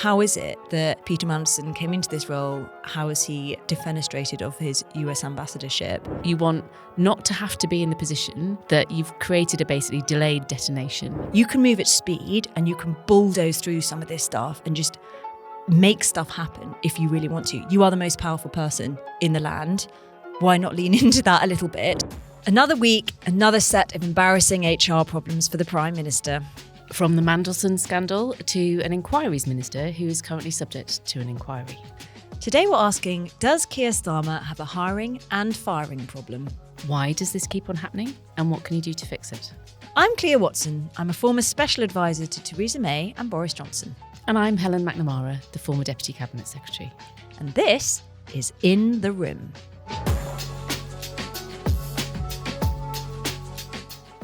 How is it that Peter Mandelson came into this role? How is he defenestrated of his US ambassadorship? You want not to have to be in the position that you've created a basically delayed detonation. You can move at speed and you can bulldoze through some of this stuff and just make stuff happen if you really want to. You are the most powerful person in the land. Why not lean into that a little bit? Another week, another set of embarrassing HR problems for the Prime Minister. From the Mandelson scandal to an inquiries minister who is currently subject to an inquiry. Today we're asking, does Keir Starmer have a hiring and firing problem? Why does this keep on happening? And what can you do to fix it? I'm Cleo Watson. I'm a former special advisor to Theresa May and Boris Johnson. And I'm Helen MacNamara, the former Deputy Cabinet Secretary. And this is In the Room.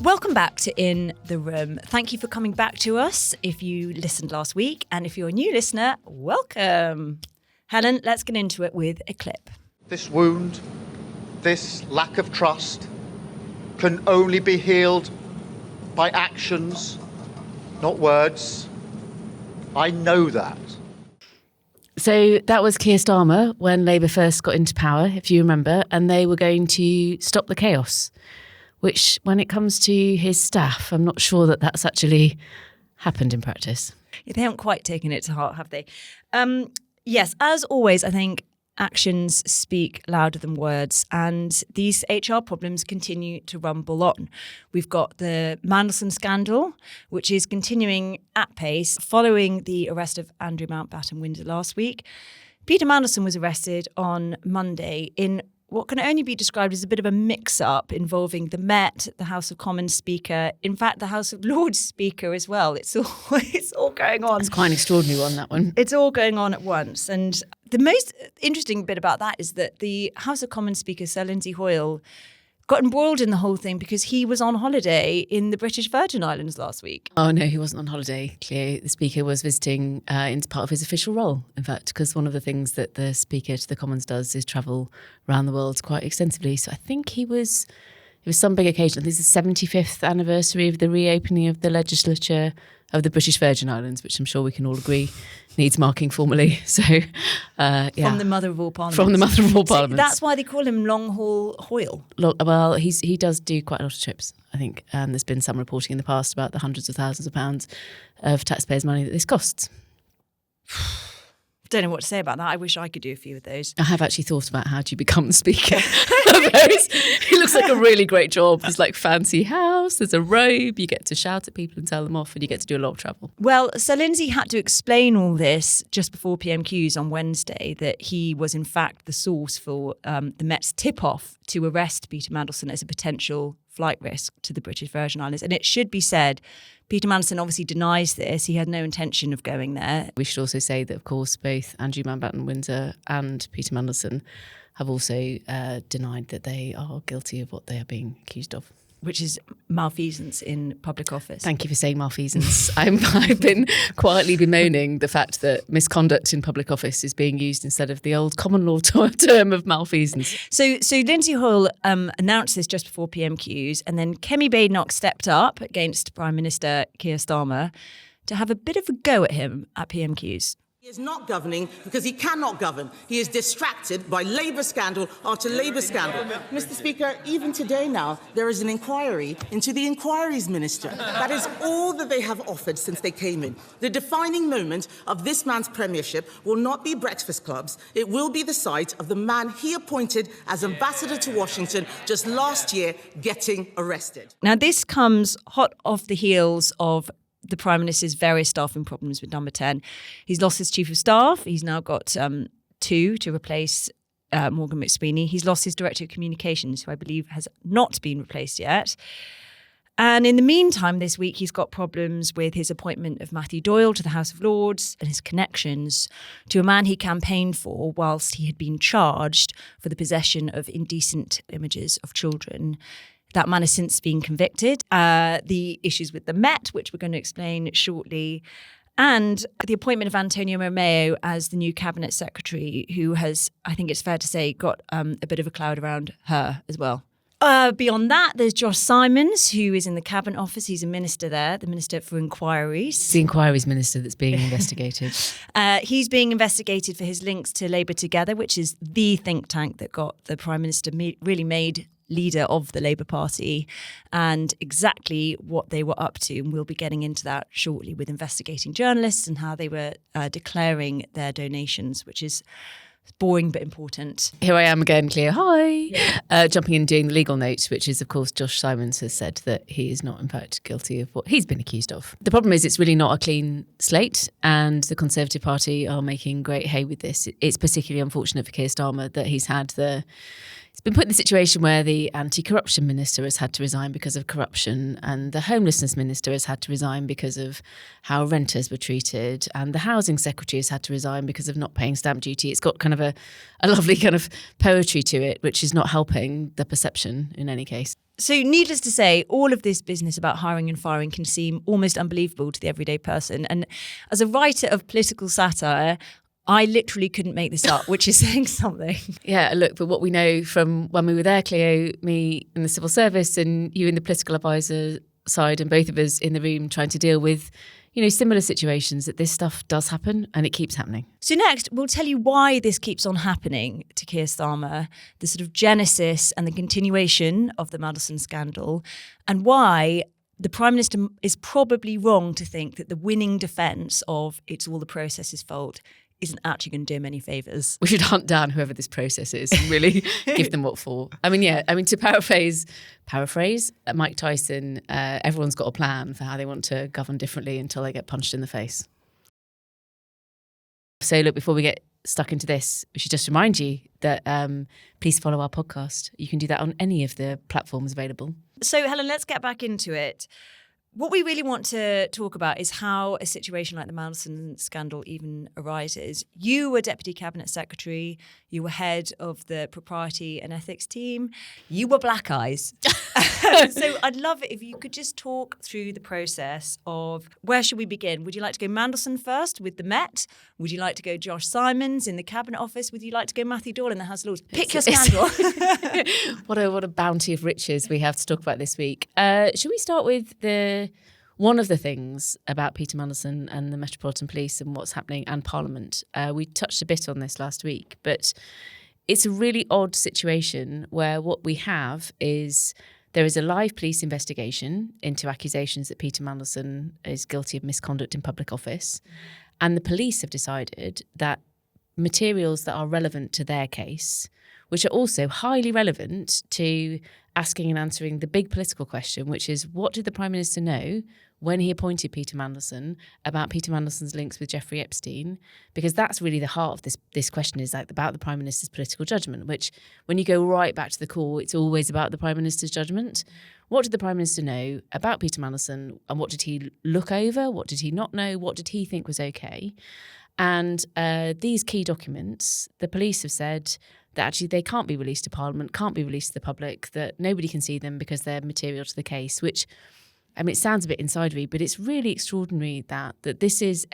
Welcome back to In the Room. Thank you for coming back to us if you listened last week. And if you're a new listener, welcome. Helen, let's get into it with a clip. This wound, this lack of trust can only be healed by actions, not words. I know that. So that was Keir Starmer when Labour first got into power, if you remember, and they were going to stop the chaos. Which, when it comes to his staff, I'm not sure that that's actually happened in practice. They haven't quite taken it to heart, have they? Yes, as always, I think actions speak louder than words, and these HR problems continue to rumble on. We've got the Mandelson scandal, which is continuing at pace following the arrest of Andrew Mountbatten-Windsor last week. Peter Mandelson was arrested on Monday in what can only be described as a bit of a mix-up involving the Met, the House of Commons Speaker, in fact, the House of Lords Speaker as well. It's all going on. It's quite an extraordinary one, that one. It's all going on at once. And the most interesting bit about that is that the House of Commons Speaker, Sir Lindsay Hoyle, got embroiled in the whole thing because he was on holiday in the British Virgin Islands last week. Oh, no, he wasn't on holiday, Cleo. The Speaker was visiting in part of his official role, in fact, because one of the things that the Speaker to the Commons does is travel around the world quite extensively. So I think it was some big occasion. This is the 75th anniversary of the reopening of the legislature of the British Virgin Islands, which I'm sure we can all agree needs marking formally. So, yeah. From the mother of all parliaments. From the mother of all parliaments. That's why they call him Long Haul Hoyle. Well, he does do quite a lot of trips, I think. And there's been some reporting in the past about the hundreds of thousands of pounds of taxpayers' money that this costs. Don't know what to say about that. I wish I could do a few of those. I have actually thought about how do you become the Speaker of those. It looks like a really great job. There's like fancy house, there's a robe, you get to shout at people and tell them off, and you get to do a lot of travel. Well, Sir Lindsay had to explain all this just before PMQs on Wednesday, that he was in fact the source for the Met's tip-off to arrest Peter Mandelson as a potential flight risk to the British Virgin Islands. And it should be said, Peter Mandelson obviously denies this. He had no intention of going there. We should also say that, of course, both Andrew Mountbatten-Windsor and Peter Mandelson have also denied that they are guilty of what they are being accused of. Which is malfeasance in public office. Thank you for saying malfeasance. I've been quietly bemoaning the fact that misconduct in public office is being used instead of the old common law term of malfeasance. So Lindsay Hoyle announced this just before PMQs, and then Kemi Badenoch stepped up against Prime Minister Keir Starmer to have a bit of a go at him at PMQs. He is not governing because he cannot govern. He is distracted by Labour scandal after Labour scandal. Mr. Speaker, even today now, there is an inquiry into the inquiries minister. That is all that they have offered since they came in. The defining moment of this man's premiership will not be breakfast clubs. It will be the sight of the man he appointed as ambassador to Washington just last year getting arrested. Now, this comes hot off the heels of the Prime Minister's various staffing problems with Number 10. He's lost his Chief of Staff. He's now got two to replace Morgan McSweeney. He's lost his Director of Communications, who I believe has not been replaced yet. And in the meantime, this week, he's got problems with his appointment of Matthew Doyle to the House of Lords and his connections to a man he campaigned for whilst he had been charged for the possession of indecent images of children. That man has since been convicted. The issues with the Met, which we're going to explain shortly, and the appointment of Antonio Romeo as the new Cabinet Secretary, who has, I think it's fair to say, got a bit of a cloud around her as well. Beyond that, there's Josh Simons, who is in the Cabinet Office. He's a minister there, the Minister for Inquiries. It's the Inquiries Minister that's being investigated. He's being investigated for his links to Labour Together, which is the think tank that got the Prime Minister really made leader of the Labour Party, and exactly what they were up to. And we'll be getting into that shortly with investigating journalists and how they were declaring their donations, which is boring but important. Here I am again, Cleo. Hi. Jumping in doing the legal note, which is, of course, Josh Simons has said that he is not, in fact, guilty of what he's been accused of. The problem is it's really not a clean slate, and the Conservative Party are making great hay with this. It's particularly unfortunate for Keir Starmer that he's been put in the situation where the anti-corruption minister has had to resign because of corruption, and the homelessness minister has had to resign because of how renters were treated, and the housing secretary has had to resign because of not paying stamp duty. It's got kind of a lovely kind of poetry to it, which is not helping the perception in any case. So needless to say, all of this business about hiring and firing can seem almost unbelievable to the everyday person. And as a writer of political satire, I literally couldn't make this up, which is saying something. Yeah, look, but what we know from when we were there, Cleo, me in the civil service and you in the political advisor side, and both of us in the room trying to deal with, similar situations, that this stuff does happen and it keeps happening. So next, we'll tell you why this keeps on happening to Keir Starmer, the sort of genesis and the continuation of the Mandelson scandal, and why the Prime Minister is probably wrong to think that the winning defence of it's all the process's fault isn't actually going to do him any favours. We should hunt down whoever this process is and really give them what for. To paraphrase Mike Tyson, everyone's got a plan for how they want to govern differently until they get punched in the face. So look, before we get stuck into this, we should just remind you that please follow our podcast. You can do that on any of the platforms available. So Helen, let's get back into it. What we really want to talk about is how a situation like the Mandelson scandal even arises. You were Deputy Cabinet Secretary. You were head of the Propriety and Ethics team. You were Black Eyes. So I'd love it if you could just talk through the process of where should we begin? Would you like to go Mandelson first with the Met? Would you like to go Josh Simons in the Cabinet Office? Would you like to go Matthew Doyle in the House of Lords? Pick your scandal. What a bounty of riches we have to talk about this week. Should we start with one of the things about Peter Mandelson and the Metropolitan Police and what's happening and Parliament? We touched a bit on this last week, but it's a really odd situation where what we have is there is a live police investigation into accusations that Peter Mandelson is guilty of misconduct in public office. And the police have decided that materials that are relevant to their case, which are also highly relevant to asking and answering the big political question, which is what did the Prime Minister know when he appointed Peter Mandelson about Peter Mandelson's links with Jeffrey Epstein? Because that's really the heart of this question, is like about the Prime Minister's political judgment, which when you go right back to the core, it's always about the Prime Minister's judgment. What did the Prime Minister know about Peter Mandelson, and what did he look over? What did he not know? What did he think was okay? And these key documents, the police have said that actually they can't be released to Parliament, can't be released to the public, that nobody can see them because they're material to the case, which, it sounds a bit insidery, but it's really extraordinary that this is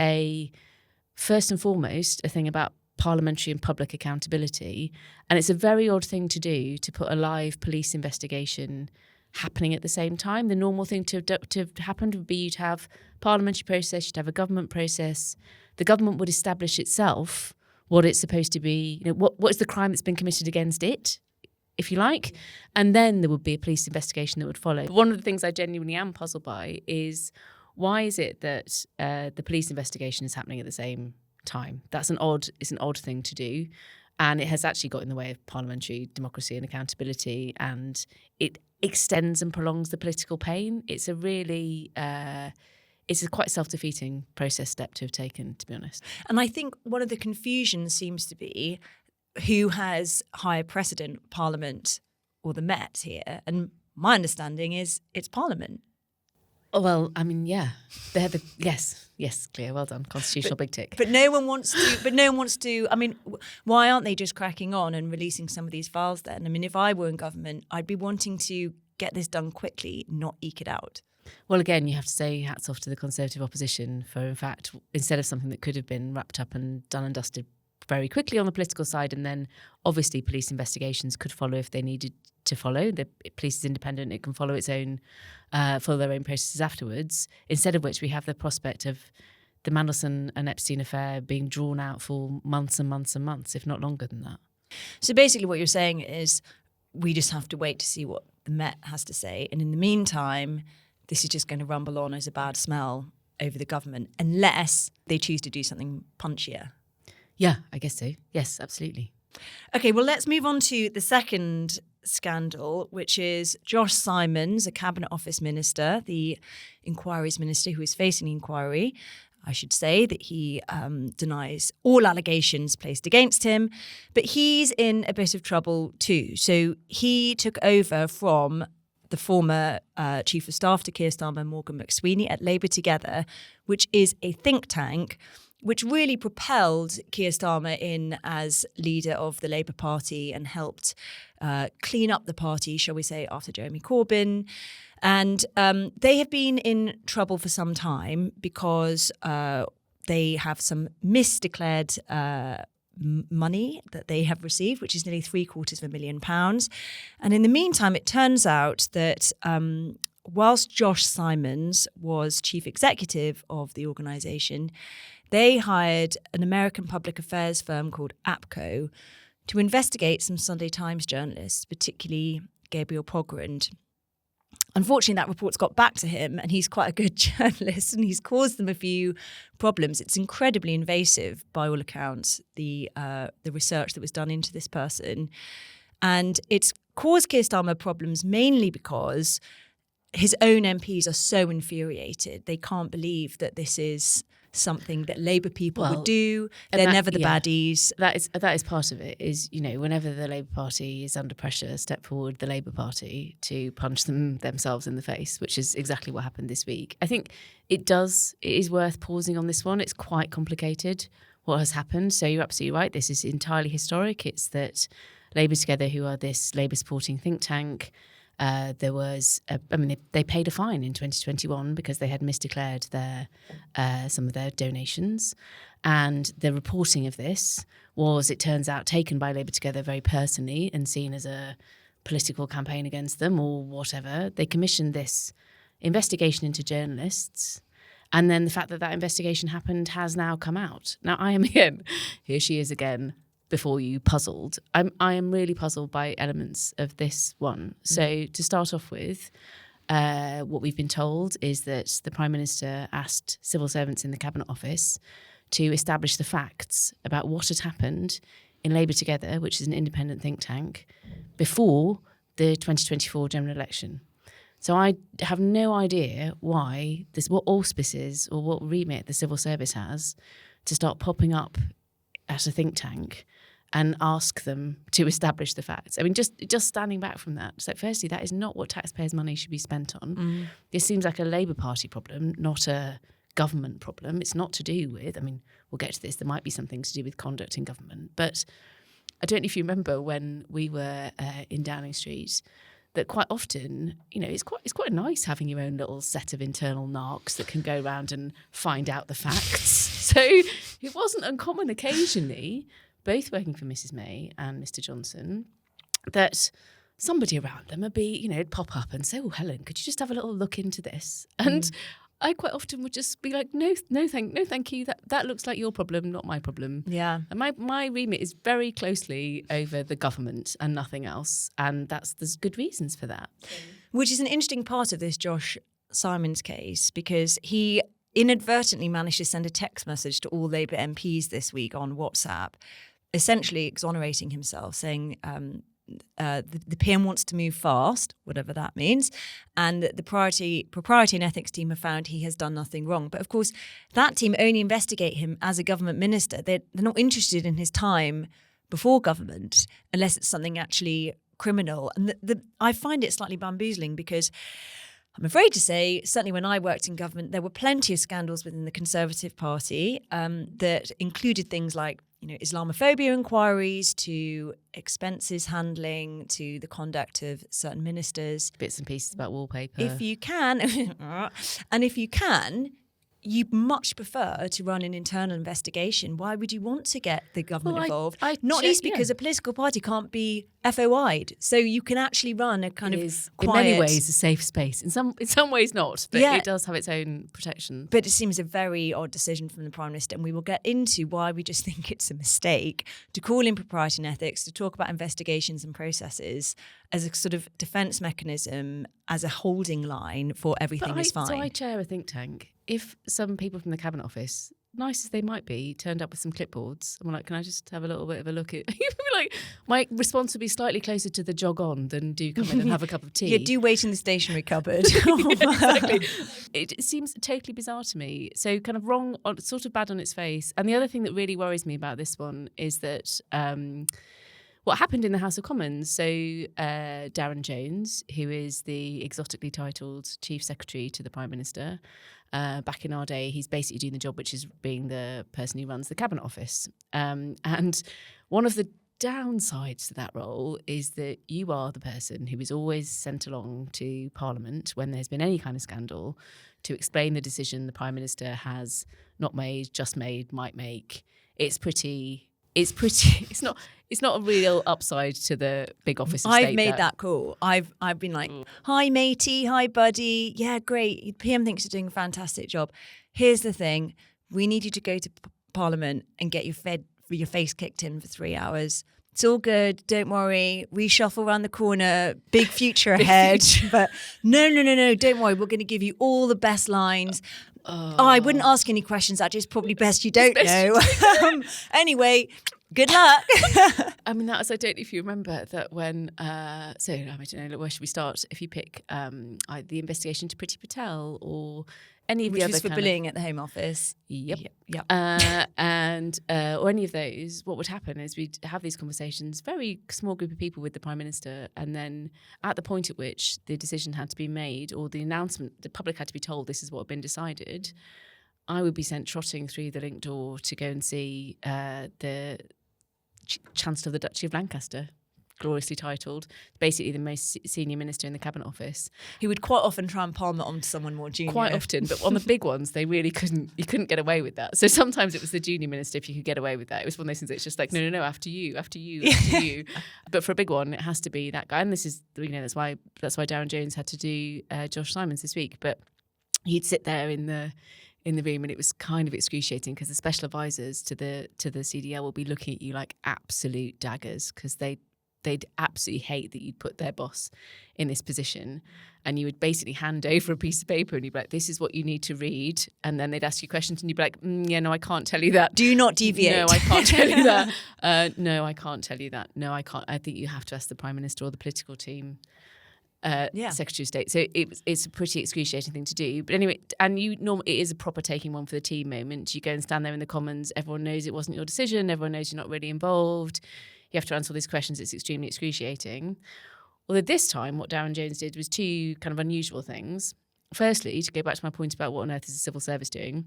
first and foremost, a thing about parliamentary and public accountability. And it's a very odd thing to do, to put a live police investigation happening at the same time. The normal thing to have happened would be you'd have parliamentary process, you'd have a government process. The government would establish itself what it's supposed to be, what is the crime that's been committed against it, if you like, and then there would be a police investigation that would follow. But one of the things I genuinely am puzzled by is why is it that the police investigation is happening at the same time? It's an odd thing to do, and it has actually got in the way of parliamentary democracy and accountability, and it extends and prolongs the political pain. It's a really it's a quite self-defeating process step to have taken, to be honest. And I think one of the confusions seems to be who has higher precedent, Parliament or the Met here. And my understanding is it's Parliament. Oh, well, yeah. They're yes, Cleo, well done. Constitutional big tick. But no one wants to, why aren't they just cracking on and releasing some of these files then? If I were in government, I'd be wanting to get this done quickly, not eke it out. Well, again, you have to say hats off to the Conservative opposition for, in fact, instead of something that could have been wrapped up and done and dusted very quickly on the political side, and then obviously police investigations could follow if they needed to follow. The police is independent; it can follow its own, follow their own processes afterwards. Instead of which, we have the prospect of the Mandelson and Epstein affair being drawn out for months and months and months, if not longer than that. So basically, what you're saying is we just have to wait to see what the Met has to say, and in the meantime, this is just going to rumble on as a bad smell over the government, unless they choose to do something punchier. Yeah, I guess so. Yes, absolutely. Okay, well, let's move on to the second scandal, which is Josh Simons, a Cabinet Office minister, the Inquiries Minister who is facing the inquiry. I should say that he denies all allegations placed against him, but he's in a bit of trouble too. So he took over from the former Chief of Staff to Keir Starmer, Morgan McSweeney, at Labour Together, which is a think tank which really propelled Keir Starmer in as leader of the Labour Party and helped clean up the party, shall we say, after Jeremy Corbyn. And they have been in trouble for some time because they have some misdeclared money that they have received, which is nearly £750,000. And in the meantime, it turns out that whilst Josh Simons was chief executive of the organisation, they hired an American public affairs firm called APCO to investigate some Sunday Times journalists, particularly Gabriel Pogrund. Unfortunately, that report's got back to him, and he's quite a good journalist, and he's caused them a few problems. It's incredibly invasive, by all accounts, the research that was done into this person. And it's caused Keir Starmer problems mainly because his own MPs are so infuriated. They can't believe that this is something that Labour people would do. They're never the baddies. That is part of it, is, you know, whenever the Labour Party is under pressure, step forward the Labour Party to punch themselves in the face, which is exactly what happened this week. I think it is worth pausing on this one. It's quite complicated what has happened. So you're absolutely right. This is entirely historic. It's that Labour Together, who are this Labour supporting think tank, they paid a fine in 2021 because they had misdeclared some of their donations, and the reporting of this was, it turns out, taken by Labour Together very personally and seen as a political campaign against them or whatever. They commissioned this investigation into journalists, and then the fact that investigation happened has now come out. Now I am here she is again, before you, puzzled. I am really puzzled by elements of this one. So to start off with, what we've been told is that the Prime Minister asked civil servants in the Cabinet Office to establish the facts about what had happened in Labour Together, which is an independent think tank, before the 2024 general election. So I have no idea what auspices or what remit the civil service has to start popping up at a think tank and ask them to establish the facts. I mean, just standing back from that, it's like, firstly, that is not what taxpayers' money should be spent on. This seems like a Labour Party problem, not a government problem. It's not to do with, I mean, we'll get to this, there might be something to do with conduct in government, but I don't know if you remember when we were in Downing Street, that quite often, you know, it's quite nice having your own little set of internal narcs that can go around and find out the facts. So it wasn't uncommon occasionally, both working for Mrs May and Mr Johnson, that somebody around them would pop up and say, "Oh, Helen, could you just have a little look into this?" And I quite often would just be like, no, thank you. That looks like your problem, not my problem. Yeah. And my remit is very closely over the government and nothing else. And there's good reasons for that. Which is an interesting part of this Josh Simons case, because he inadvertently managed to send a text message to all Labour MPs this week on WhatsApp, essentially exonerating himself, saying the PM wants to move fast, whatever that means, and the propriety and ethics team have found he has done nothing wrong. But of course, that team only investigate him as a government minister. They're not interested in his time before government unless it's something actually criminal. And I find it slightly bamboozling because I'm afraid to say, certainly when I worked in government, there were plenty of scandals within the Conservative Party that included things like, Islamophobia inquiries, to expenses handling, to the conduct of certain ministers. Bits and pieces about wallpaper. If you can, you much prefer to run an internal investigation. Why would you want to get the government involved? Not least because a political party can't be FOI'd. So you can actually run a kind of quiet... in many ways, a safe space. In some ways not, but it does have its own protection. But it seems a very odd decision from the Prime Minister, and we will get into why we just think it's a mistake to call in propriety and ethics, to talk about investigations and processes as a sort of defence mechanism, as a holding line for everything is fine. So I chair a think tank. If some people from the Cabinet Office, nice as they might be, turned up with some clipboards and were like, can I just have a little bit of a look at... like, my response would be slightly closer to the jog on than do come in and have a cup of tea. Yeah, do wait in the stationery cupboard. Exactly. It seems totally bizarre to me. So kind of wrong, sort of bad on its face. And the other thing that really worries me about this one is that... what happened in the House of Commons, so Darren Jones, who is the exotically titled Chief Secretary to the Prime Minister, back in our day, he's basically doing the job which is being the person who runs the Cabinet Office. And one of the downsides to that role is that you are the person who is always sent along to Parliament when there's been any kind of scandal to explain the decision the Prime Minister has not made, just made, might make. It's not a real upside to the big office of state. I've made that call. I've been like, hi matey, hi buddy. Yeah, great. PM thinks you're doing a fantastic job. Here's the thing. We need you to go to Parliament and get your face kicked in for 3 hours. It's all good. Don't worry. Reshuffle around the corner. Big future ahead. But no. Don't worry. We're going to give you all the best lines. I wouldn't ask any questions. Actually, it's probably best you don't know. Anyway, good luck. I mean, I don't know if you remember that when, I don't know, where should we start? If you pick the investigation to Priti Patel or any of the other was for bullying at the Home Office. Yep. Yep. Or any of those, what would happen is we'd have these conversations, very small group of people with the Prime Minister, and then at the point at which the decision had to be made or the announcement, the public had to be told this is what had been decided, I would be sent trotting through the link door to go and see the Chancellor of the Duchy of Lancaster, gloriously titled, basically the most senior minister in the Cabinet Office. He would quite often try and palm it on to someone more junior. Quite often, but on the big ones, they really you couldn't get away with that. So sometimes it was the junior minister if you could get away with that. It was one of those things that's just like, no, after you. But for a big one, it has to be that guy. And this is, that's why Darren Jones had to do Josh Simons this week. But he'd sit there in the room, and it was kind of excruciating because the special advisors to the CDL will be looking at you like absolute daggers because they'd absolutely hate that you'd put their boss in this position, and you would basically hand over a piece of paper and you'd be like, this is what you need to read, and then they'd ask you questions and you'd be like, no, I can't tell you that. Do not deviate. No, I can't tell you that. No, I can't tell you that. No, I can't. I think you have to ask the Prime Minister or the political team. Secretary of State. So it's a pretty excruciating thing to do. But anyway, and it is a proper taking one for the team moment. You go and stand there in the Commons. Everyone knows it wasn't your decision. Everyone knows you're not really involved. You have to answer all these questions. It's extremely excruciating. Although this time, what Darren Jones did was two kind of unusual things. Firstly, to go back to my point about what on earth is the civil service doing,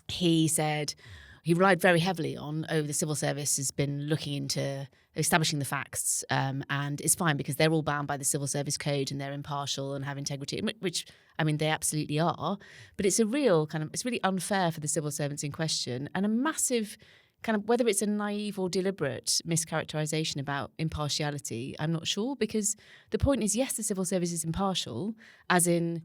he said he relied very heavily on, the civil service has been looking into establishing the facts, and it's fine because they're all bound by the civil service code and they're impartial and have integrity, which, I mean, they absolutely are. But it's it's really unfair for the civil servants in question, and a massive kind of, whether it's a naive or deliberate mischaracterisation about impartiality, I'm not sure, because the point is, yes, the civil service is impartial, as in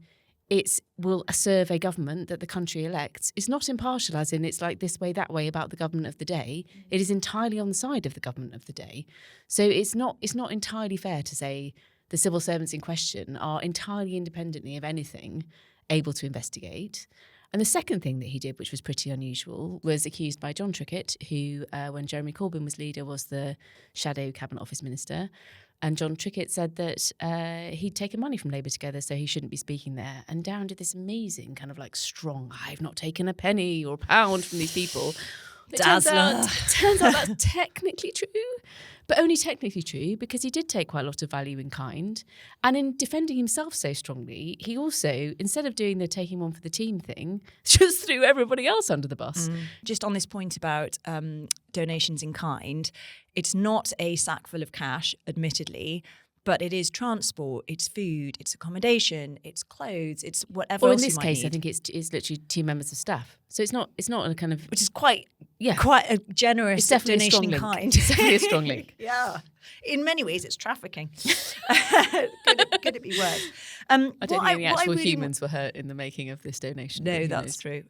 it will serve a government that the country elects. It's not impartial as in it's like this way, that way about the government of the day. It is entirely on the side of the government of the day. So it's not entirely fair to say the civil servants in question are entirely independently of anything able to investigate. And the second thing that he did, which was pretty unusual, was accused by John Trickett, who, when Jeremy Corbyn was leader, was the shadow Cabinet Office minister. And John Trickett said that he'd taken money from Labour Together, so he shouldn't be speaking there. And Darren did this amazing kind of like strong, I've not taken a penny or a pound from these people. Turns out that's technically true, but only technically true because he did take quite a lot of value in kind. And in defending himself so strongly, he also, instead of doing the taking one for the team thing, just threw everybody else under the bus. Just on this point about donations in kind, it's not a sack full of cash, admittedly, but it is transport, it's food, it's accommodation, it's clothes, it's whatever Or else in this you might case, need. I think it's literally 2 members of staff. So it's not a kind of, Which is quite yeah, quite a generous it's definitely a donation strong in link. kind. It's definitely a strong link. Yeah. In many ways, it's trafficking. could it be worse? I don't think any actual really humans were hurt in the making of this donation. No, but who that's knows? true.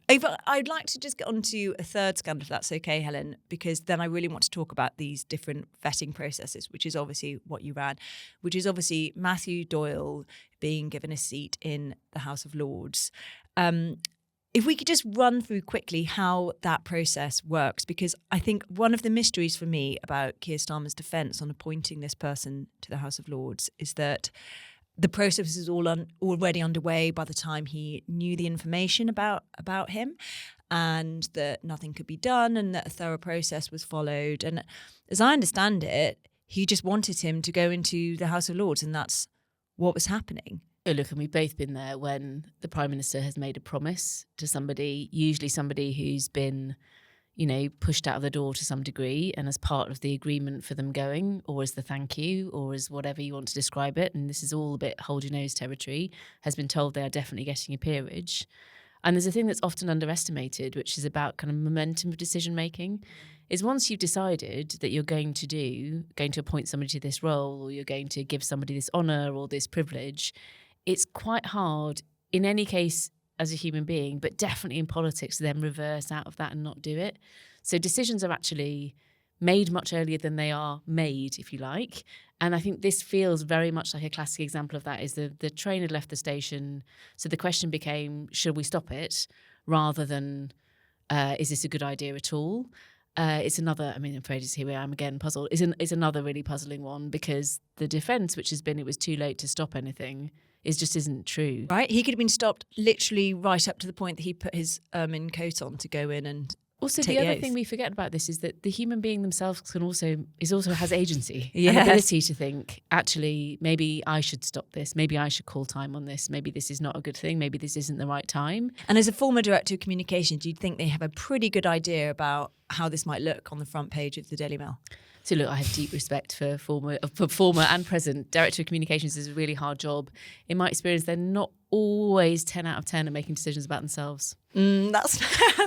I'd like to just get on to a third scandal, if that's okay, Helen, because then I really want to talk about these different vetting processes, which is obviously what you ran, which is obviously Matthew Doyle being given a seat in the House of Lords. If we could just run through quickly how that process works, because I think one of the mysteries for me about Keir Starmer's defence on appointing this person to the House of Lords is that the process is already underway by the time he knew the information about him, and that nothing could be done and that a thorough process was followed. And as I understand it, he just wanted him to go into the House of Lords, and that's what was happening. Oh, look, and we've both been there when the Prime Minister has made a promise to somebody, usually somebody who's been, pushed out of the door to some degree, and as part of the agreement for them going, or as the thank you, or as whatever you want to describe it, and this is all a bit hold your nose territory, has been told they are definitely getting a peerage. And there's a thing that's often underestimated, which is about kind of momentum of decision making, is once you've decided that you're going to appoint somebody to this role, or you're going to give somebody this honour or this privilege, it's quite hard in any case as a human being, but definitely in politics, to then reverse out of that and not do it. So decisions are actually made much earlier than they are made, if you like. And I think this feels very much like a classic example of that. Is the train had left the station, so the question became, should we stop it, rather than is this a good idea at all? It's another, I'm afraid here I am again puzzled, is another really puzzling one, because the defence, which has been it was too late to stop anything, just isn't true. Right? He could have been stopped literally right up to the point that he put his ermine coat on to go in and also take the other oath. thing we forget about this is that the human being themselves also has agency, Yes. and ability to think, actually, maybe I should stop this, maybe I should call time on this, maybe this is not a good thing, maybe this isn't the right time. And as a former director of communications, you'd think they have a pretty good idea about how this might look on the front page of the Daily Mail. So look, I have deep respect for former and present. Director of communications is a really hard job. In my experience, they're not always 10 out of 10 at making decisions about themselves. I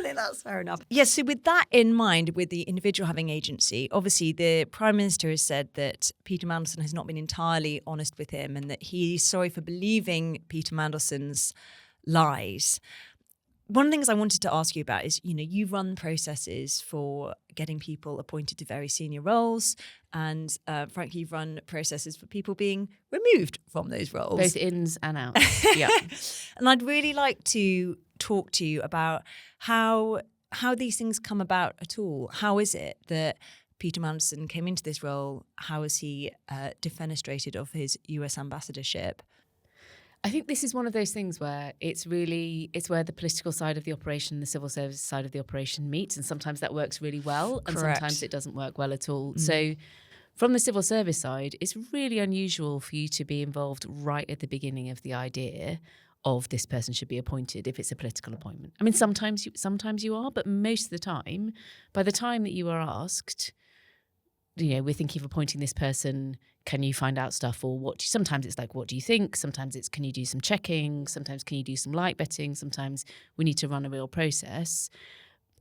think that's fair enough. Yes, so with that in mind, with the individual having agency, obviously the Prime Minister has said that Peter Mandelson has not been entirely honest with him and that he's sorry for believing Peter Mandelson's lies. One of the things I wanted to ask you about is, you run processes for getting people appointed to very senior roles, and frankly, you've run processes for people being removed from those roles. Both ins and outs. Yeah. And I'd really like to talk to you about how these things come about at all. How is it that Peter Mandelson came into this role? How is he defenestrated of his US ambassadorship? I think this is one of those things where it's where the political side of the operation and the civil service side of the operation meet, and sometimes that works really well and Correct. sometimes it doesn't work well at all. So from the civil service side, it's really unusual for you to be involved right at the beginning of the idea of this person should be appointed if it's a political appointment. Sometimes you are, but most of the time, by the time that you are asked, we're thinking of appointing this person, can you find out stuff, or sometimes it's like, what do you think? Sometimes it's, can you do some checking? Sometimes can you do some light betting? Sometimes we need to run a real process.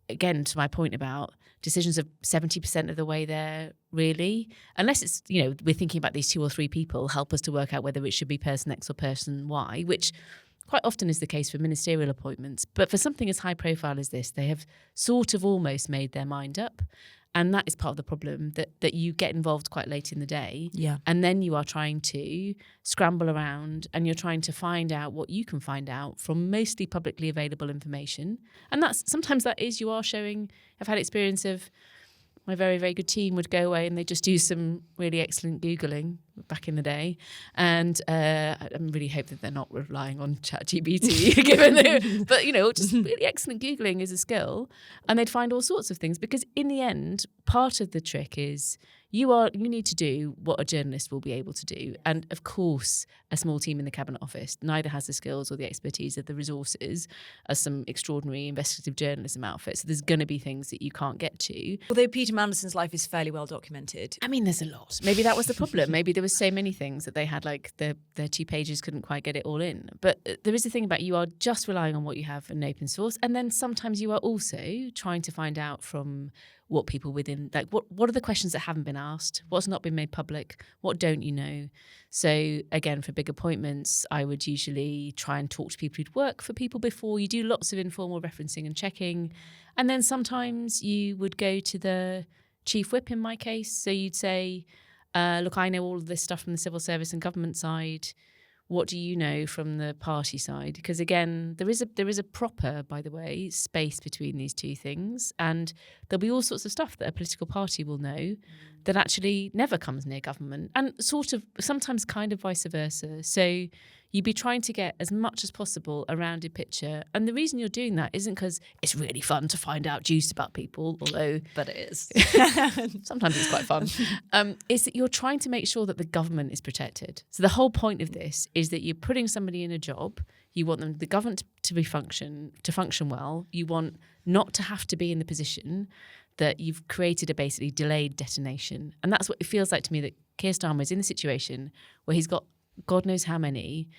Again, to my point about decisions of 70% of the way there, really, unless it's, we're thinking about these 2 or 3 people, help us to work out whether it should be person X or person Y, which quite often is the case for ministerial appointments. But for something as high profile as this, they have sort of almost made their mind up. And that is part of the problem, that you get involved quite late in the day. Yeah. And then you are trying to scramble around and you're trying to find out what you can find out from mostly publicly available information. And sometimes you are showing, I've had experience of my very, very good team would go away and they just do some really excellent Googling back in the day. And I really hope that they're not relying on ChatGPT, but, just really excellent Googling is a skill. And they'd find all sorts of things, because in the end, part of the trick is you need to do what a journalist will be able to do. And of course, a small team in the Cabinet Office neither has the skills or the expertise or the resources as some extraordinary investigative journalism outfit. So there's going to be things that you can't get to. Although Peter Mandelson's life is fairly well documented. There's a lot. Maybe that was the problem. Maybe there was so many things that they had, like their 2 pages couldn't quite get it all in. But there is a thing about you are just relying on what you have in open source, and then sometimes you are also trying to find out from what people within, like what are the questions that haven't been asked, what's not been made public, what don't you know. So again, for big appointments, I would usually try and talk to people who'd work for people before. You do lots of informal referencing and checking, and then sometimes you would go to the chief whip in my case. So you'd say, look, I know all of this stuff from the civil service and government side. What do you know from the party side? Because again, there is a proper, by the way, space between these two things, and there'll be all sorts of stuff that a political party will know that actually never comes near government, and sort of sometimes kind of vice versa. So you'd be trying to get as much as possible a rounded picture, and the reason you're doing that isn't because it's really fun to find out juice about people, although But it is. sometimes it's quite fun. Is that you're trying to make sure that the government is protected. So the whole point of this is that you're putting somebody in a job. You want the government to function well. You want not to have to be in the position that you've created a basically delayed detonation. And that's what it feels like to me, that Keir Starmer is in the situation where he's got God knows how many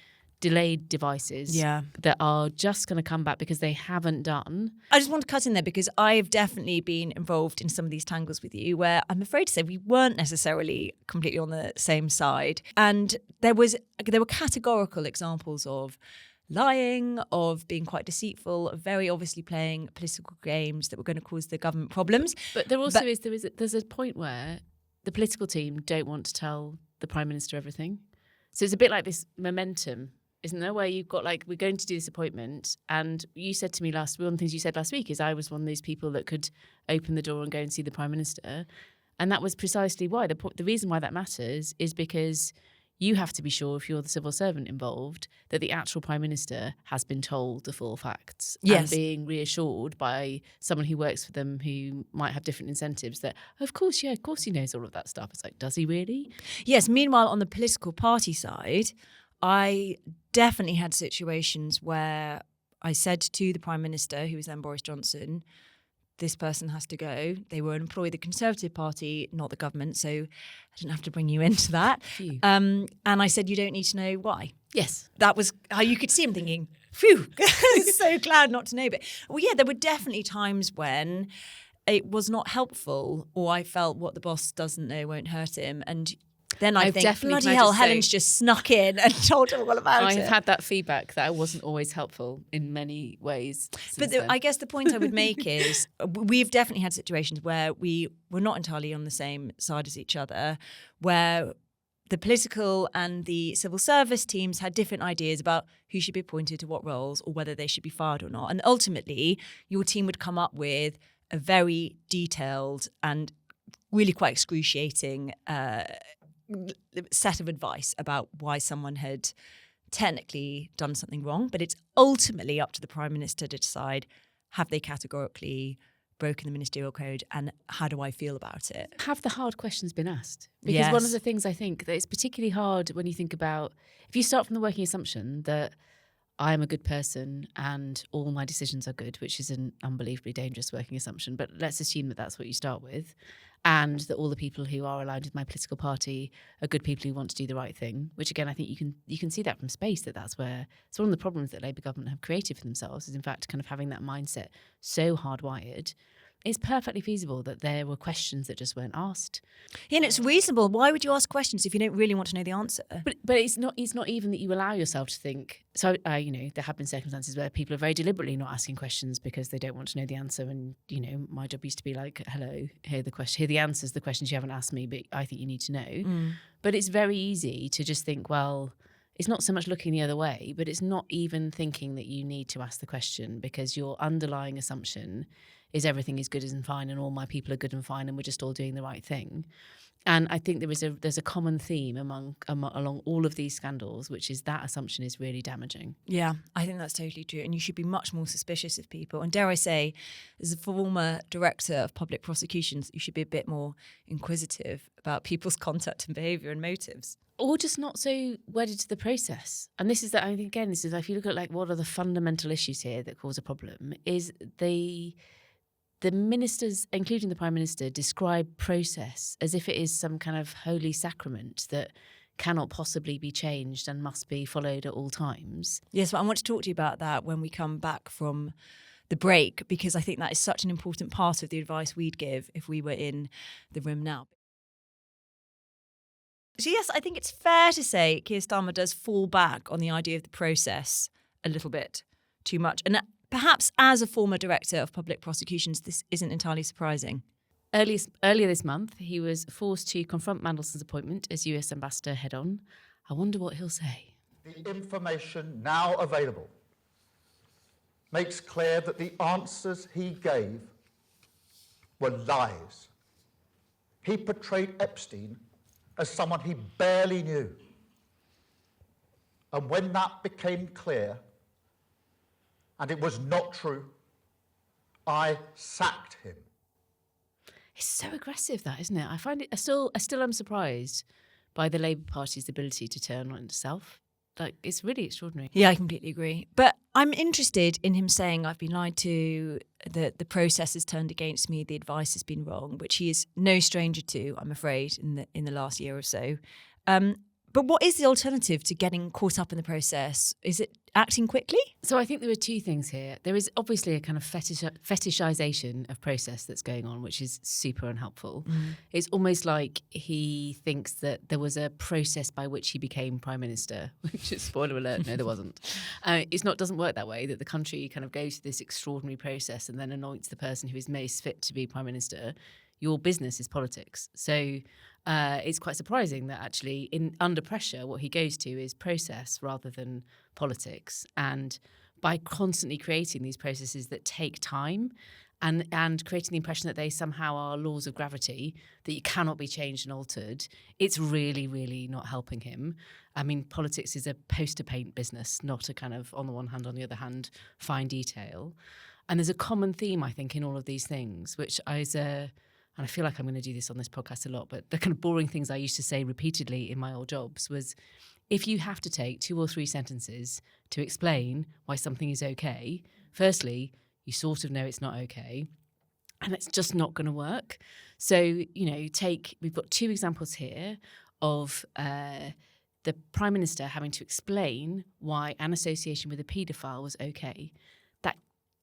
delayed devices that are just going to come back because they haven't done. I just want to cut in there because I've definitely been involved in some of these tangles with you where I'm afraid to say we weren't necessarily completely on the same side. And there were categorical examples of lying, of being quite deceitful, of very obviously playing political games that were going to cause the government problems. But there also there's a point where the political team don't want to tell the Prime Minister everything. So it's a bit like this momentum, isn't there, where you've got like, we're going to do this appointment, and you said to me one of the things you said last week is I was one of those people that could open the door and go and see the Prime Minister. And that was precisely why. The reason why that matters is because you have to be sure, if you're the civil servant involved, that the actual Prime Minister has been told the full facts. Yes. And being reassured by someone who works for them who might have different incentives that, of course he knows all of that stuff. It's like, does he really? Yes. Meanwhile, on the political party side, I definitely had situations where I said to the Prime Minister, who was then Boris Johnson, this person has to go. They were an employee of the Conservative Party, not the government, so I didn't have to bring you into that. And I said, you don't need to know why. Yes. That was how you could see him thinking, phew, so glad not to know. But well, yeah, there were definitely times when it was not helpful, or I felt what the boss doesn't know won't hurt him. And then I think, bloody hell, Helen's just snuck in and told him all about it. I've had that feedback that I wasn't always helpful in many ways. But I guess the point I would make is we've definitely had situations where we were not entirely on the same side as each other, where the political and the civil service teams had different ideas about who should be appointed to what roles or whether they should be fired or not. And ultimately, your team would come up with a very detailed and really quite excruciating set of advice about why someone had technically done something wrong, but it's ultimately up to the Prime Minister to decide, have they categorically broken the ministerial code, and how do I feel about it? Have the hard questions been asked? Because one of the things I think that it's particularly hard when you think about, if you start from the working assumption that I am a good person and all my decisions are good, which is an unbelievably dangerous working assumption, but let's assume that that's what you start with, and that all the people who are aligned with my political party are good people who want to do the right thing, which again, I think you can see that from space, that's where it's one of the problems that Labour government have created for themselves, is in fact kind of having that mindset so hardwired. It's perfectly feasible that there were questions that just weren't asked. Yeah, and it's reasonable. Why would you ask questions if you don't really want to know the answer? But it's not even that you allow yourself to think. So, there have been circumstances where people are very deliberately not asking questions because they don't want to know the answer. And, my job used to be like, hello, here the answers, the questions you haven't asked me, but I think you need to know. But it's very easy to just think, well, it's not so much looking the other way, but it's not even thinking that you need to ask the question, because your underlying assumption is everything is good and fine and all my people are good and fine and we're just all doing the right thing. And I think there's a common theme along all of these scandals, which is that assumption is really damaging. Yeah, I think that's totally true. And you should be much more suspicious of people. And dare I say, as a former director of public prosecutions, you should be a bit more inquisitive about people's conduct and behaviour and motives. Or just not so wedded to the process. And this is that, I think, again, this is if you look at like what are the fundamental issues here that cause a problem, is the ministers, including the Prime Minister, describe process as if it is some kind of holy sacrament that cannot possibly be changed and must be followed at all times. Yes, but I want to talk to you about that when we come back from the break, because I think that is such an important part of the advice we'd give if we were in the room now. So yes, I think it's fair to say Keir Starmer does fall back on the idea of the process a little bit too much. And perhaps as a former director of public prosecutions, this isn't entirely surprising. Earlier this month, he was forced to confront Mandelson's appointment as US ambassador head-on. I wonder what he'll say. The information now available makes clear that the answers he gave were lies. He portrayed Epstein as someone he barely knew. And when that became clear, and it was not true, I sacked him. It's so aggressive, that, isn't it? I find it. I still am surprised by the Labour Party's ability to turn on itself. Like, it's really extraordinary. Yeah, I completely agree. But I'm interested in him saying I've been lied to, the process has turned against me, the advice has been wrong, which he is no stranger to, I'm afraid, in the last year or so. But what is the alternative to getting caught up in the process? Is it acting quickly? So I think there are two things here. There is obviously a kind of fetishization of process that's going on, which is super unhelpful. It's almost like he thinks that there was a process by which he became Prime Minister, which is, spoiler alert, no, there wasn't. Doesn't work that way, that the country kind of goes through this extraordinary process and then anoints the person who is most fit to be Prime Minister. Your business is politics. So it's quite surprising that actually under pressure, what he goes to is process rather than politics. And by constantly creating these processes that take time and creating the impression that they somehow are laws of gravity, that you cannot be changed and altered, it's really, really not helping him. I mean, politics is a poster paint business, not a kind of, on the one hand, on the other hand, fine detail. And there's a common theme, I think, in all of these things, which and I feel like I'm going to do this on this podcast a lot, but the kind of boring things I used to say repeatedly in my old jobs was, if you have to take 2 or 3 sentences to explain why something is okay, firstly, you sort of know it's not okay, and it's just not going to work. So, we've got 2 examples here of the Prime Minister having to explain why an association with a paedophile was okay.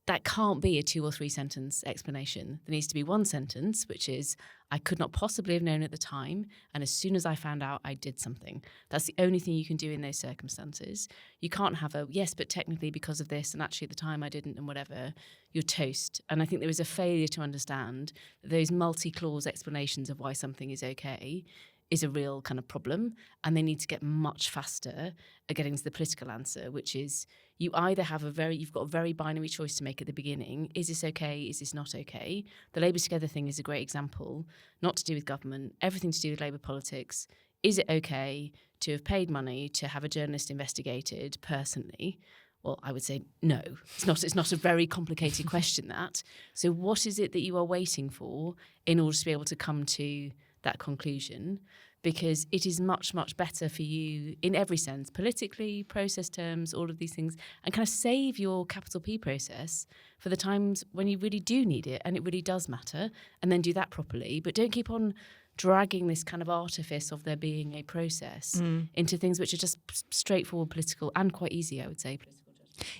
That can't be a 2 or 3 sentence explanation. There needs to be 1 sentence, which is, I could not possibly have known at the time, and as soon as I found out, I did something. That's the only thing you can do in those circumstances. You can't have a, yes, but technically because of this, and actually at the time I didn't, and whatever. You're toast. And I think there is a failure to understand that those multi-clause explanations of why something is okay is a real kind of problem, and they need to get much faster at getting to the political answer, which is you either have you've got a very binary choice to make at the beginning. Is this okay? Is this not okay? The Labour Together thing is a great example, not to do with government, everything to do with Labour politics. Is it okay to have paid money to have a journalist investigated personally? Well, I would say no. It's not a very complicated question, that. So what is it that you are waiting for in order to be able to come to that conclusion? Because it is much, much better for you in every sense, politically, process terms, all of these things, and kind of save your capital P process for the times when you really do need it and it really does matter, and then do that properly. But don't keep on dragging this kind of artifice of there being a process into things which are just straightforward political and quite easy, I would say.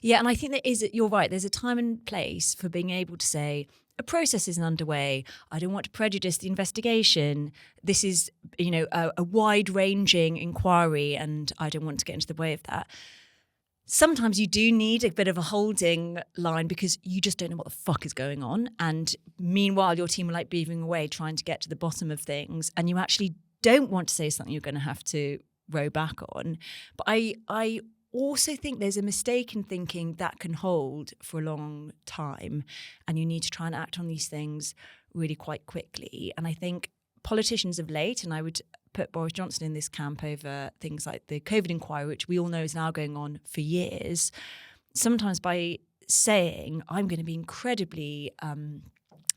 Yeah, and I think you're right. There's a time and place for being able to say, a process isn't underway. I don't want to prejudice the investigation. This is, a wide-ranging inquiry, and I don't want to get into the way of that. Sometimes you do need a bit of a holding line because you just don't know what the fuck is going on. And meanwhile, your team are like beavering away trying to get to the bottom of things, and you actually don't want to say something you're going to have to row back on. But I also think there's a mistake in thinking that can hold for a long time, and you need to try and act on these things really quite quickly. And I think politicians of late, and I would put Boris Johnson in this camp over things like the COVID inquiry, which we all know is now going on for years, sometimes by saying, I'm going to be incredibly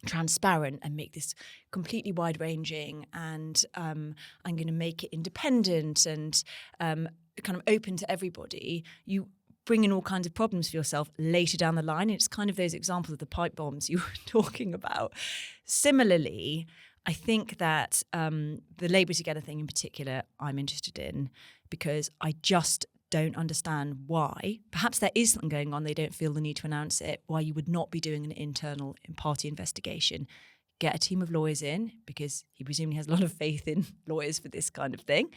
transparent and make this completely wide-ranging, and I'm going to make it independent and kind of open to everybody, you bring in all kinds of problems for yourself later down the line. It's kind of those examples of the pipe bombs you were talking about. Similarly, I think that the Labour Together thing in particular, I'm interested in because I just don't understand why. Perhaps there is something going on. They don't feel the need to announce it. Why you would not be doing an internal party investigation. Get a team of lawyers in, because he presumably has a lot of faith in lawyers for this kind of thing,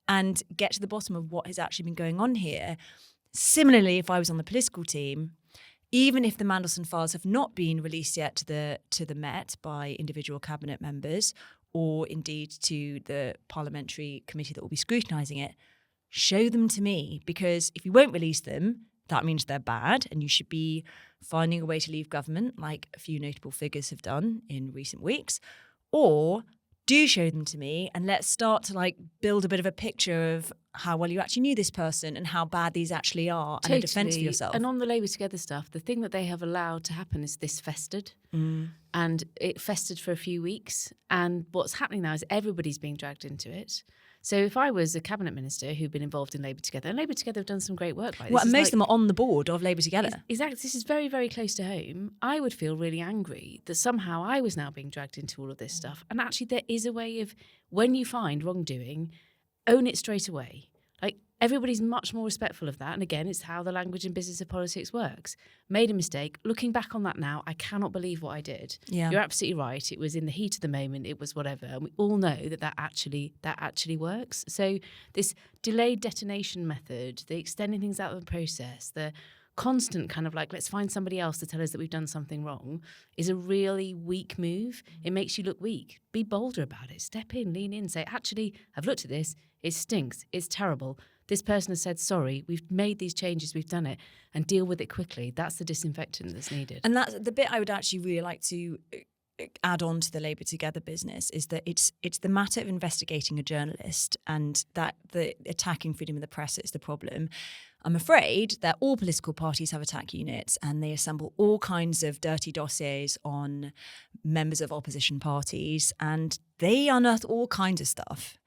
and get to the bottom of what has actually been going on here. Similarly, if I was on the political team, even if the Mandelson files have not been released yet to the Met by individual cabinet members, or indeed to the parliamentary committee that will be scrutinising it, show them to me, because if you won't release them, that means they're bad, and you should be finding a way to leave government, like a few notable figures have done in recent weeks. Or do show them to me, and let's start to build a bit of a picture of how well you actually knew this person and how bad these actually are, and a defence for yourself. And on the Labour Together stuff, the thing that they have allowed to happen is this festered. And it festered for a few weeks. And what's happening now is everybody's being dragged into it. So if I was a cabinet minister who'd been involved in Labour Together, and Labour Together have done some great work. Well, and most of them are on the board of Labour Together. Exactly. This is very, very close to home. I would feel really angry that somehow I was now being dragged into all of this stuff. And actually there is a way of, when you find wrongdoing, own it straight away. Everybody's much more respectful of that. And again, it's how the language and business of politics works. Made a mistake. Looking back on that now, I cannot believe what I did. Yeah. You're absolutely right. It was in the heat of the moment. It was whatever. And we all know that actually works. So this delayed detonation method, the extending things out of the process, the constant kind of let's find somebody else to tell us that we've done something wrong, is a really weak move. It makes you look weak. Be bolder about it. Step in, lean in, say, actually, I've looked at this. It stinks. It's terrible. This person has said, sorry, we've made these changes, we've done it, and deal with it quickly. That's the disinfectant that's needed. And that's the bit I would actually really like to add on to the Labour Together business, is that it's the matter of investigating a journalist, and that the attacking freedom of the press is the problem. I'm afraid that all political parties have attack units, and they assemble all kinds of dirty dossiers on members of opposition parties, and they unearth all kinds of stuff.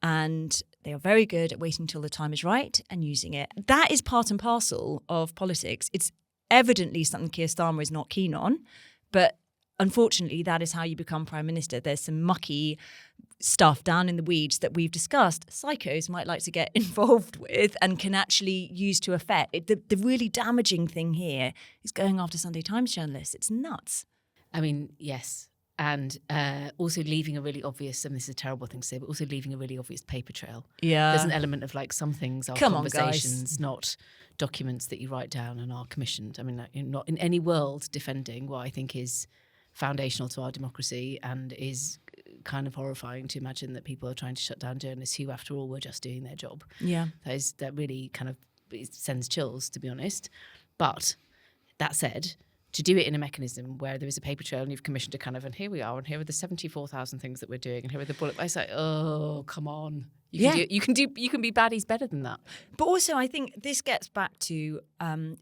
And they are very good at waiting until the time is right and using it. That is part and parcel of politics. It's evidently something Keir Starmer is not keen on, but unfortunately, that is how you become Prime Minister. There's some mucky stuff down in the weeds that we've discussed psychos might like to get involved with and can actually use to affect. The really damaging thing here is going after Sunday Times journalists. It's nuts. I mean, yes. And also leaving a really obvious, and this is a terrible thing to say, but also leaving a really obvious paper trail. Yeah. There's an element of some things are conversations, not documents that you write down and are commissioned. I mean, you're not in any world defending what I think is foundational to our democracy, and is kind of horrifying to imagine that people are trying to shut down journalists who, after all, were just doing their job. Yeah. That really kind of sends chills, to be honest. But that said, to do it in a mechanism where there is a paper trail and you've commissioned a kind of, and here we are, and here are the 74,000 things that we're doing, and here are the bullet points. Oh, come on. You can be baddies better than that. But also, I think this gets back to some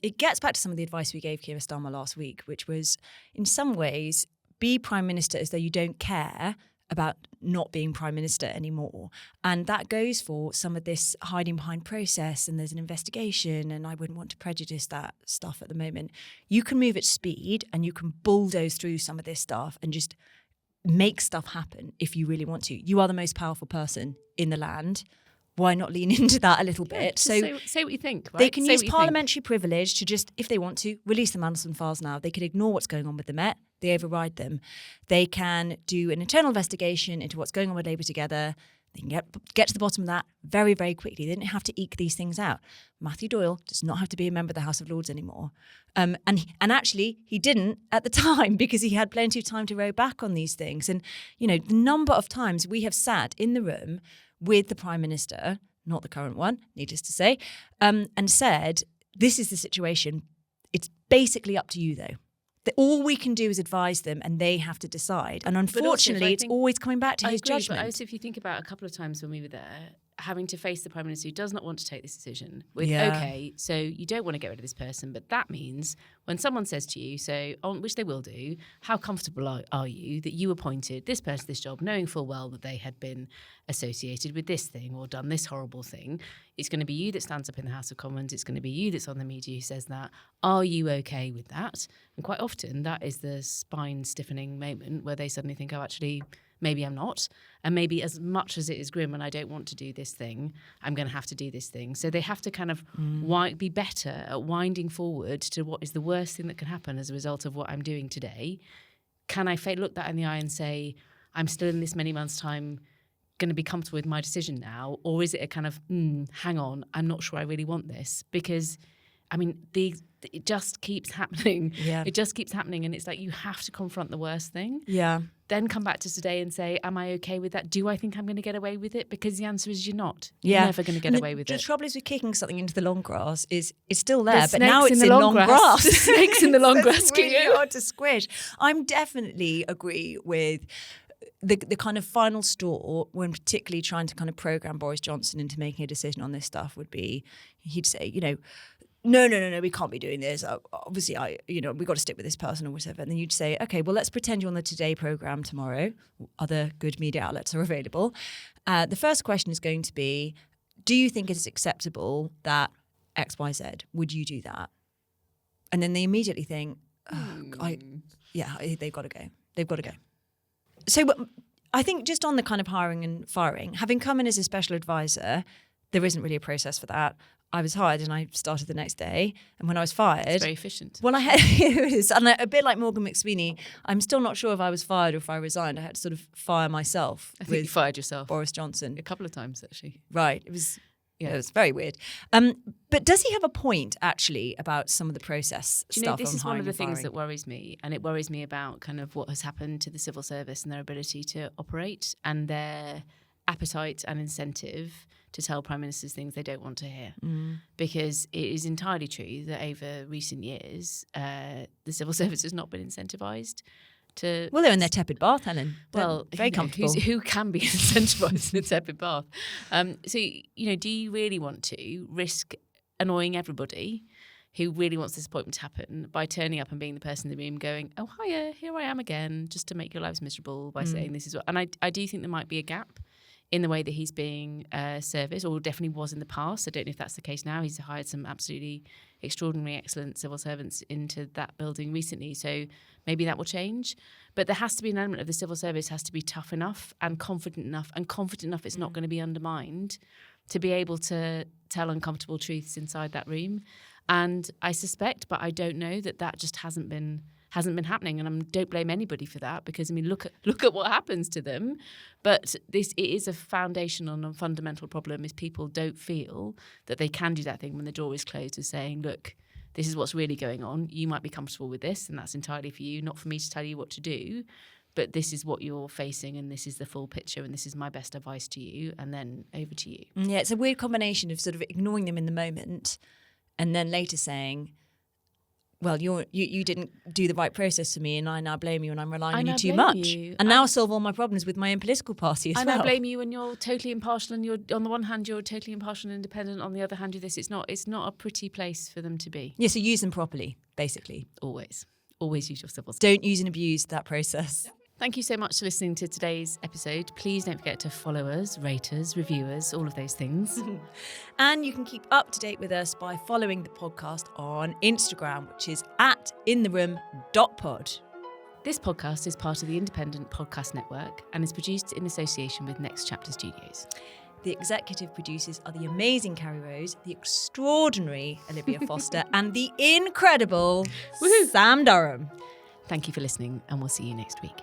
of the advice we gave Keir Starmer last week, which was, in some ways, be Prime Minister as though you don't care about not being Prime Minister anymore. And that goes for some of this hiding behind process, and there's an investigation, and I wouldn't want to prejudice that stuff at the moment. You can move at speed, and you can bulldoze through some of this stuff and just make stuff happen if you really want to. You are the most powerful person in the land. Why not lean into that a little bit? So say what you think, right? They can use parliamentary privilege to just, if they want to, release the Mandelson files now. They could ignore what's going on with the Met. They override them. They can do an internal investigation into what's going on with Labour Together. They can get to the bottom of that very, very quickly. They don't have to eke these things out. Matthew Doyle does not have to be a member of the House of Lords anymore. And actually, he didn't at the time, because he had plenty of time to row back on these things. And, the number of times we have sat in the room with the Prime Minister, not the current one, needless to say, and said, this is the situation. It's basically up to you, though. All we can do is advise them, and they have to decide. And unfortunately, it's always coming back to his judgment. But also, if you think about a couple of times when we were there, having to face the Prime Minister who does not want to take this decision with, okay, so you don't want to get rid of this person, but that means when someone says to you, which they will do, how comfortable are you that you appointed this person this job, knowing full well that they had been associated with this thing or done this horrible thing? It's going to be you that stands up in the House of Commons. It's going to be you that's on the media who says that. Are you okay with that? And quite often that is the spine-stiffening moment where they suddenly think, oh, actually, maybe I'm not. And maybe as much as it is grim and I don't want to do this thing, I'm going to have to do this thing. So they have to kind of be better at winding forward to what is the worst thing that can happen as a result of what I'm doing today. Can I look that in the eye and say, I'm still in this many months' time going to be comfortable with my decision now? Or is it a kind of, hang on, I'm not sure I really want this? Because, I mean, it just keeps happening. Yeah. It just keeps happening. And it's like you have to confront the worst thing. Yeah. Then come back to today and say, am I okay with that? Do I think I'm going to get away with it? Because the answer is you're not. You're never going to get away with it. The trouble is with kicking something into the long grass is it's still there, There's but now snakes it's in long grass. There's snakes in the long grass, It's really Cleo. hard to squish. I'm definitely agree with the kind of final straw when particularly trying to kind of program Boris Johnson into making a decision on this stuff would be, he'd say, no, we can't be doing this. Obviously, we've got to stick with this person or whatever. And then you'd say, okay, well, let's pretend you're on the Today programme tomorrow. Other good media outlets are available. The first question is going to be, do you think it's acceptable that X, Y, Z? Would you do that? And then they immediately think, they've got to go. They've got to go. So I think just on the kind of hiring and firing, having come in as a special advisor, there isn't really a process for that. I was hired and I started the next day. And when I was fired... It's very efficient. Well, it is. And a bit like Morgan McSweeney, I'm still not sure if I was fired or if I resigned. I had to sort of fire myself. I think you fired yourself. Boris Johnson. A couple of times, actually. Right. It was very weird. But does he have a point, actually, about some of the process stuff? This is one of the things that worries me. And it worries me about kind of what has happened to the civil service and their ability to operate and their appetite and incentive to tell prime ministers things they don't want to hear. Because it is entirely true that over recent years, the civil service has not been incentivised to... Well, they're in their tepid bath, Helen. Well, very comfortable. Who can be incentivised in a tepid bath? So, do you really want to risk annoying everybody who really wants this appointment to happen by turning up and being the person in the room going, oh, hiya, here I am again, just to make your lives miserable by saying this is what... And I do think there might be a gap in the way that he's being serviced, or definitely was in the past. I don't know if that's the case now. He's hired some absolutely extraordinary, excellent civil servants into that building recently, so maybe that will change. But there has to be an element of the civil service has to be tough enough and confident enough it's not going to be undermined to be able to tell uncomfortable truths inside that room. And I suspect, but I don't know, that just hasn't been happening, and I don't blame anybody for that, because I mean look at what happens to them. But it is a foundational and fundamental problem is people don't feel that they can do that thing when the door is closed of saying, look, this is what's really going on. You might be comfortable with this, and that's entirely for you, not for me to tell you what to do. But this is what you're facing, and this is the full picture, and this is my best advice to you, and then over to you. Yeah, it's a weird combination of sort of ignoring them in the moment and then later saying, well, you didn't do the right process for me, and I now blame you, and I'm relying on you too much. And now solve all my problems with my own political party as well. I now blame you, and you're totally impartial, and you're on the one hand you're totally impartial and independent, on the other hand you're this. It's not a pretty place for them to be. Yeah, so use them properly, basically. Always use your civil service. Don't use and abuse that process. Thank you so much for listening to today's episode. Please don't forget to follow us, rate us, review us, all of those things. And you can keep up to date with us by following the podcast on Instagram, which is @intheroom.pod. This podcast is part of the Independent Podcast Network and is produced in association with Next Chapter Studios. The executive producers are the amazing Carrie Rose, the extraordinary Olivia Foster, and the incredible Sam Durham. Thank you for listening, and we'll see you next week.